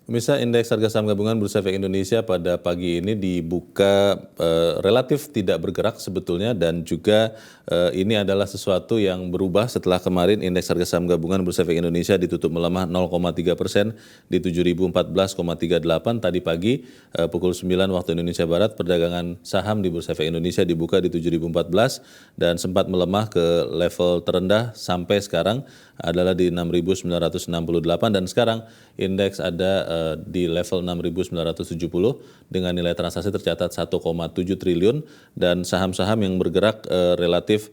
Pemirsa, indeks harga saham gabungan Bursa Efek Indonesia pada pagi ini dibuka relatif tidak bergerak sebetulnya, dan juga ini adalah sesuatu yang berubah setelah kemarin indeks harga saham gabungan Bursa Efek Indonesia ditutup melemah 0,3% di 7.014,38 tadi pagi. Pukul 9 waktu Indonesia Barat, perdagangan saham di Bursa Efek Indonesia dibuka di 7.014 dan sempat melemah ke level terendah sampai sekarang adalah di 6.968, dan sekarang indeks ada di level 6.970 dengan nilai transaksi tercatat 1,7 triliun, dan saham-saham yang bergerak relatif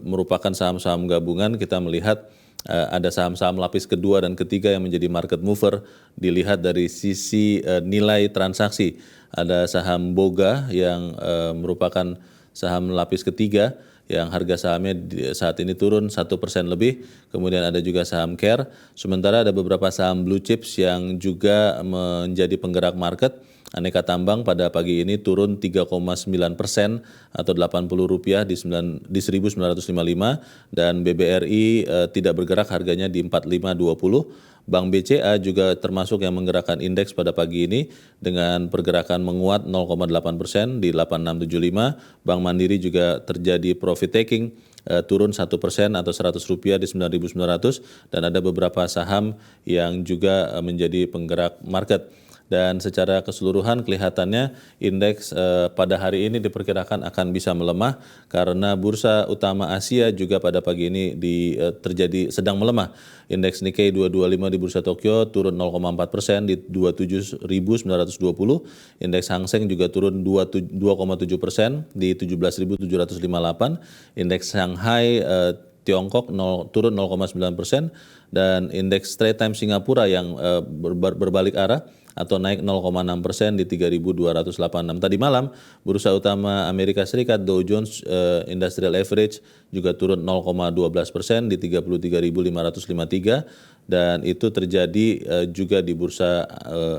merupakan saham-saham gabungan. Kita melihat ada saham-saham lapis kedua dan ketiga yang menjadi market mover dilihat dari sisi nilai transaksi. Ada saham Boga yang merupakan saham lapis ketiga yang harga sahamnya saat ini turun 1% lebih. Kemudian ada juga saham Care. Sementara ada beberapa saham blue chips yang juga menjadi penggerak market. Aneka Tambang pada pagi ini turun 3,9% atau Rp80 di 1.955, dan BBRI tidak bergerak, harganya di 4520. Bank BCA juga termasuk yang menggerakkan indeks pada pagi ini dengan pergerakan menguat 0,8% di 8675. Bank Mandiri juga terjadi profit taking, turun 1% atau Rp100 di 9.900, dan ada beberapa saham yang juga menjadi penggerak market. Dan secara keseluruhan kelihatannya indeks pada hari ini diperkirakan akan bisa melemah karena bursa utama Asia juga pada pagi ini terjadi sedang melemah. Indeks Nikkei 225 di bursa Tokyo turun 0,4% di 27.920. Indeks Hang Seng juga turun 2,7% di 17.758. Indeks Shanghai Tiongkok turun 0,9%, dan indeks Straits Times Singapura yang berbalik arah atau naik 0,6% di 3.286. Tadi malam bursa utama Amerika Serikat Dow Jones Industrial Average juga turun 0,12% di 33.553, dan itu terjadi juga di bursa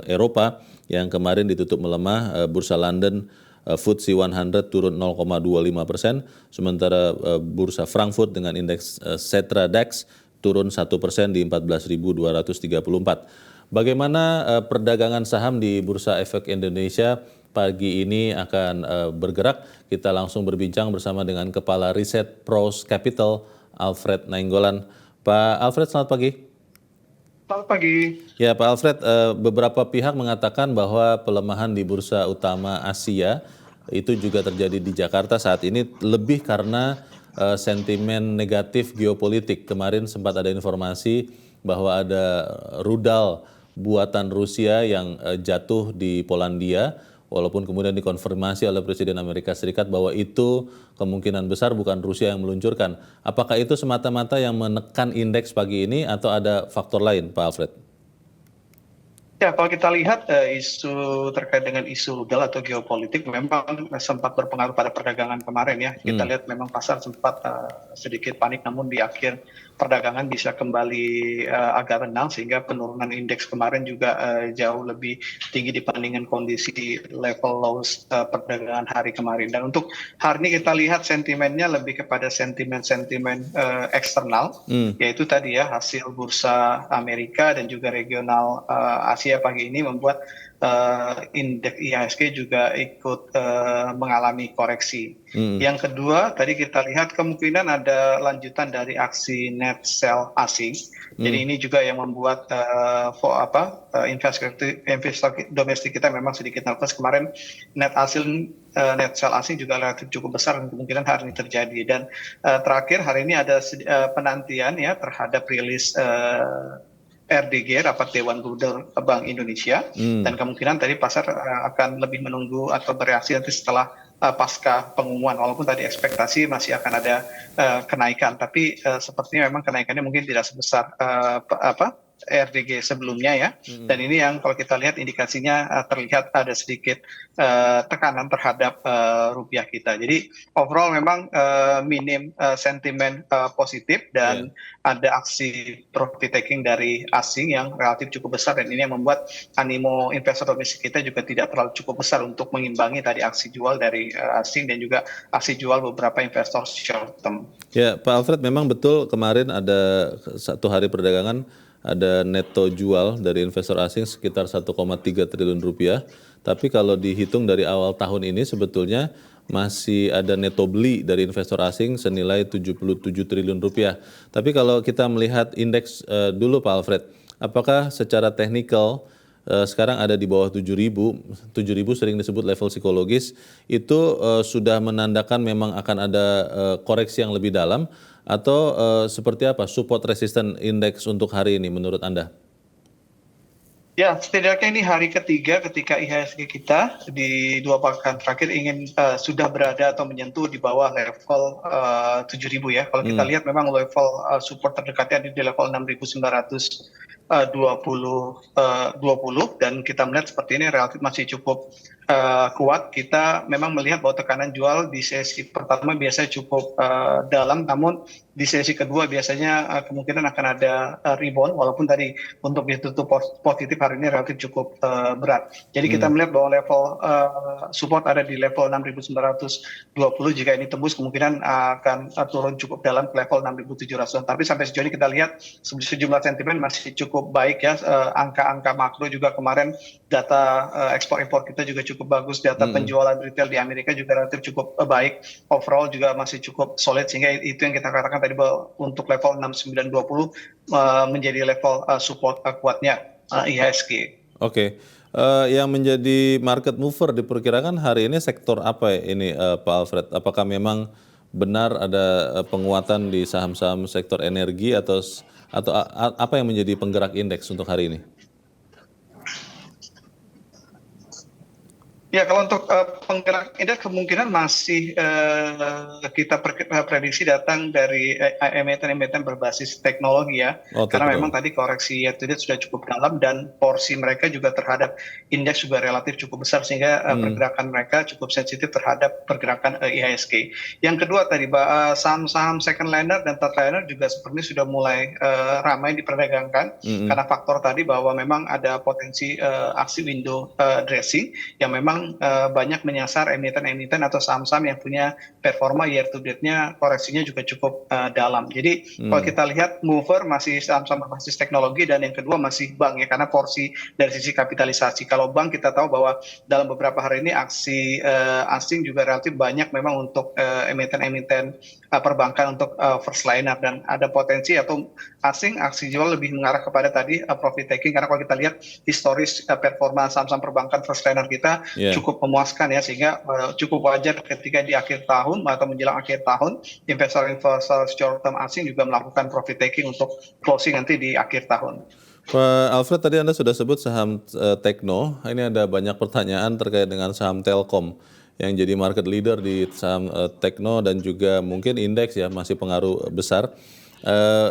Eropa yang kemarin ditutup melemah. Bursa London FTSE 100 turun 0,25%, sementara bursa Frankfurt dengan indeks Xetra DAX turun 1% di 14.234. Bagaimana perdagangan saham di Bursa Efek Indonesia pagi ini akan bergerak? Kita langsung berbincang bersama dengan Kepala Riset Pros Capital, Alfred Nainggolan. Pak Alfred, selamat pagi. Selamat pagi. Ya, Pak Alfred, beberapa pihak mengatakan bahwa pelemahan di bursa utama Asia itu juga terjadi di Jakarta saat ini lebih karena sentimen negatif geopolitik. Kemarin sempat ada informasi bahwa ada rudal buatan Rusia yang jatuh di Polandia, walaupun kemudian dikonfirmasi oleh Presiden Amerika Serikat bahwa itu kemungkinan besar bukan Rusia yang meluncurkan. Apakah itu semata-mata yang menekan indeks pagi ini atau ada faktor lain, Pak Alfred? Ya, kalau kita lihat isu terkait dengan isu rudal atau geopolitik memang sempat berpengaruh pada perdagangan kemarin ya. Kita lihat memang pasar sempat sedikit panik, namun di akhir perdagangan bisa kembali agak renang sehingga penurunan indeks kemarin juga jauh lebih tinggi dibandingkan kondisi level lows perdagangan hari kemarin. Dan untuk hari ini kita lihat sentimennya lebih kepada sentimen-sentimen eksternal, yaitu tadi ya hasil bursa Amerika dan juga regional Asia pagi ini membuat indeks IHSG juga ikut mengalami koreksi. Yang kedua, tadi kita lihat kemungkinan ada lanjutan dari aksi net sell asing. Jadi ini juga yang membuat investor domestik kita memang sedikit nervous. Kemarin net sell asing juga relatif cukup besar dan kemungkinan hari ini terjadi. Dan terakhir hari ini ada penantian ya terhadap rilis RDG, Rapat Dewan Gubernur Bank Indonesia, dan kemungkinan tadi pasar akan lebih menunggu atau bereaksi nanti setelah pasca pengumuman, walaupun tadi ekspektasi masih akan ada kenaikan, tapi sepertinya memang kenaikannya mungkin tidak sebesar RDG sebelumnya ya. Dan ini yang kalau kita lihat indikasinya terlihat ada sedikit tekanan terhadap rupiah kita. Jadi overall memang minim sentimen positif dan ada aksi profit taking dari asing yang relatif cukup besar, dan ini yang membuat animo investor domestik kita juga tidak terlalu cukup besar untuk mengimbangi tadi aksi jual dari asing dan juga aksi jual beberapa investor short term. Ya, Pak Alfred, memang betul kemarin ada satu hari perdagangan ada neto jual dari investor asing sekitar 1,3 triliun rupiah. Tapi kalau dihitung dari awal tahun ini sebetulnya masih ada neto beli dari investor asing senilai 77 triliun rupiah. Tapi kalau kita melihat indeks dulu Pak Alfred, apakah secara teknikal sekarang ada di bawah 7.000, 7.000 sering disebut level psikologis, itu sudah menandakan memang akan ada koreksi yang lebih dalam, atau seperti apa support resistance index untuk hari ini menurut Anda? Ya, setidaknya ini hari ketiga ketika IHSG kita di 2 pekan terakhir ingin sudah berada atau menyentuh di bawah level 7.000 ya. Kalau kita lihat memang level support terdekatnya di level 6.920 dan kita melihat seperti ini relatif masih cukup kuat. Kita memang melihat bahwa tekanan jual di sesi pertama biasanya cukup dalam, namun di sesi kedua biasanya kemungkinan akan ada rebound, walaupun tadi untuk ditutup positif hari ini relatif cukup berat. Jadi kita melihat bahwa level support ada di level 6.920. Jika ini tembus kemungkinan akan turun cukup dalam ke level 6.700. Tapi sampai sejauh ini kita lihat sejumlah sentimen masih cukup baik ya. Angka-angka makro juga kemarin data ekspor impor kita juga cukup bagus, data penjualan retail di Amerika juga relatif cukup baik, overall juga masih cukup solid, sehingga itu yang kita katakan tadi bahwa untuk level 6920 menjadi level support kuatnya IHSG. Oke. Yang menjadi market mover diperkirakan hari ini sektor apa ini Pak Alfred? Apakah memang benar ada penguatan di saham-saham sektor energi atau apa yang menjadi penggerak indeks untuk hari ini? Ya, kalau untuk penggerak indeks kemungkinan masih kita prediksi datang dari emiten-emiten berbasis teknologi ya. Karena memang tadi koreksi year to date sudah cukup dalam dan porsi mereka juga terhadap indeks juga relatif cukup besar, sehingga pergerakan mereka cukup sensitif terhadap pergerakan IHSG. Yang kedua tadi saham-saham second liner dan third liner juga sepertinya sudah mulai ramai diperdagangkan karena faktor tadi bahwa memang ada potensi aksi window dressing yang memang banyak menyasar emiten-emiten atau saham-saham yang punya performa year to date-nya koreksinya juga cukup dalam. Jadi kalau kita lihat mover masih saham-saham berbasis teknologi, dan yang kedua masih bank ya, karena porsi dari sisi kapitalisasi. Kalau bank kita tahu bahwa dalam beberapa hari ini aksi asing juga relatif banyak memang untuk emiten-emiten perbankan untuk first liner, dan ada potensi atau asing aksi jual lebih mengarah kepada tadi profit taking, karena kalau kita lihat historis performa saham-saham perbankan first liner kita cukup memuaskan ya, sehingga cukup wajar ketika di akhir tahun atau menjelang akhir tahun investor-investor short term asing juga melakukan profit taking untuk closing nanti di akhir tahun. Pak Alfred, tadi Anda sudah sebut saham Tekno. Ini ada banyak pertanyaan terkait dengan saham Telkom yang jadi market leader di saham Tekno, dan juga mungkin indeks ya masih pengaruh besar.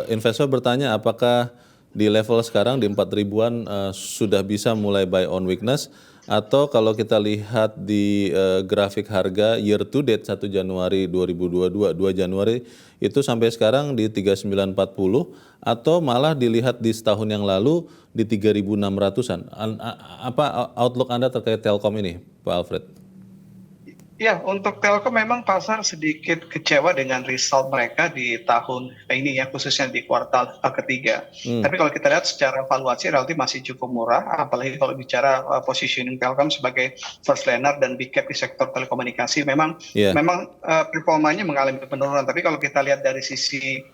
Investor bertanya apakah di level sekarang di 4.000-an sudah bisa mulai buy on weakness, atau kalau kita lihat di grafik harga year to date 1 Januari 2022, 2 Januari itu sampai sekarang di 3940, atau malah dilihat di setahun yang lalu di 3.600-an. Apa outlook Anda terkait Telkom ini, Pak Alfred? Ya, untuk Telkom memang pasar sedikit kecewa dengan result mereka di tahun ini ya, khususnya di kuartal ketiga. Tapi kalau kita lihat secara valuasi relatif masih cukup murah, apalagi kalau bicara positioning Telkom sebagai first liner dan big cap di sektor telekomunikasi, memang performanya mengalami penurunan. Tapi kalau kita lihat dari sisi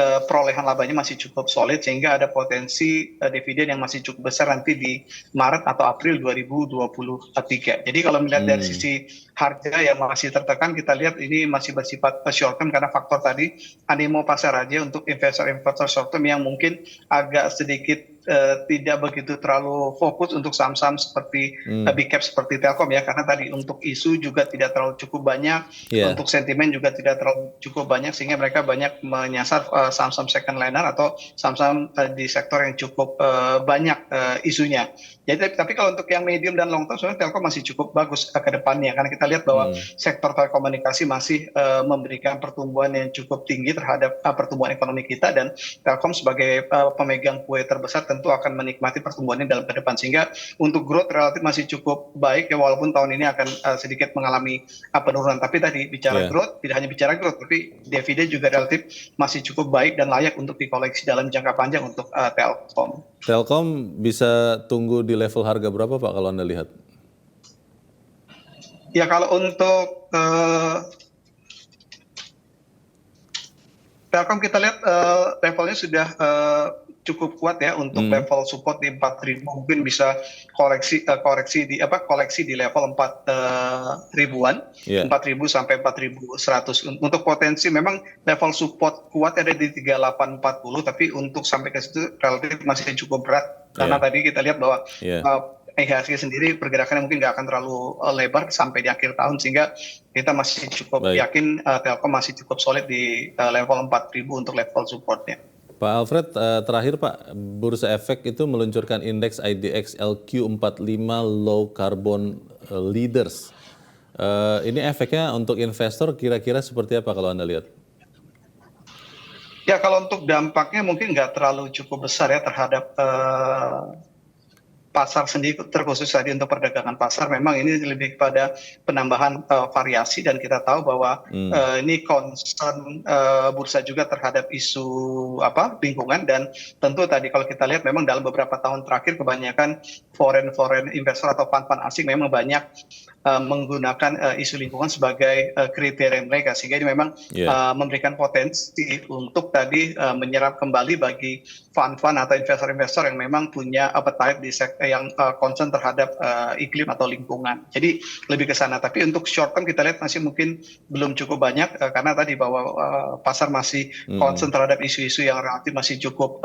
perolehan labanya masih cukup solid, sehingga ada potensi dividen yang masih cukup besar nanti di Maret atau April 2023. Jadi kalau melihat dari sisi harga yang masih tertekan, kita lihat ini masih bersifat short term karena faktor tadi animo pasar aja untuk investor-investor short term yang mungkin agak sedikit tidak begitu terlalu fokus untuk saham-saham seperti big cap seperti Telkom ya, karena tadi untuk isu juga tidak terlalu cukup banyak, untuk sentimen juga tidak terlalu cukup banyak, sehingga mereka banyak menyasar saham-saham second liner atau saham-saham di sektor yang cukup banyak isunya. Jadi tapi kalau untuk yang medium dan long term sebenarnya Telkom masih cukup bagus ke depannya, karena kita lihat bahwa sektor telekomunikasi masih memberikan pertumbuhan yang cukup tinggi terhadap pertumbuhan ekonomi kita, dan Telkom sebagai pemegang kue terbesar tentu akan menikmati pertumbuhannya dalam ke depan. Sehingga untuk growth relatif masih cukup baik ya, walaupun tahun ini akan sedikit mengalami penurunan. Tapi tadi bicara Ya. growth, tidak hanya bicara growth, tapi dividen juga relatif masih cukup baik dan layak untuk dikoleksi dalam jangka panjang untuk Telkom. Telkom bisa tunggu di level harga berapa Pak kalau Anda lihat? Ya kalau untuk Telkom kita lihat levelnya sudah cukup kuat ya untuk level support di 4.000, mungkin bisa koleksi di level 4.000-an, Yeah. 4.000 sampai 4.100. Untuk potensi memang level support kuat ada di 3840, tapi untuk sampai ke situ relatif masih cukup berat karena tadi kita lihat bahwa IHSG sendiri pergerakannya mungkin nggak akan terlalu lebar sampai di akhir tahun, sehingga kita masih cukup yakin Telkom masih cukup solid di level 4.000 untuk level supportnya. Pak Alfred, terakhir Pak, Bursa Efek itu meluncurkan indeks IDX LQ45 Low Carbon Leaders. Ini efeknya untuk investor kira-kira seperti apa kalau Anda lihat? Ya kalau untuk dampaknya mungkin nggak terlalu cukup besar ya terhadap pasar sendiri, terkhusus tadi untuk perdagangan pasar. Memang ini lebih kepada penambahan variasi, dan kita tahu bahwa ini concern bursa juga terhadap isu lingkungan, dan tentu tadi kalau kita lihat memang dalam beberapa tahun terakhir kebanyakan foreign investor atau fund asing memang banyak menggunakan isu lingkungan sebagai kriteria mereka, sehingga ini memang memberikan potensi untuk tadi menyerap kembali bagi fund atau investor yang memang punya appetite di sektor yang concern terhadap iklim atau lingkungan. Jadi lebih ke sana. Tapi untuk short term kita lihat masih mungkin belum cukup banyak karena tadi bahwa pasar masih concern terhadap isu-isu yang relatif masih cukup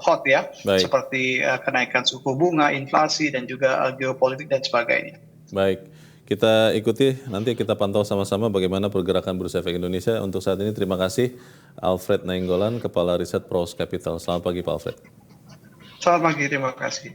hot ya, seperti kenaikan suku bunga, inflasi, dan juga geopolitik dan sebagainya. Baik, kita ikuti, nanti kita pantau sama-sama bagaimana pergerakan Bursa Efek Indonesia. Untuk saat ini terima kasih Alfred Nainggolan, Kepala Riset Pros Capital. Selamat pagi Pak Alfred. Selamat pagi, terima kasih.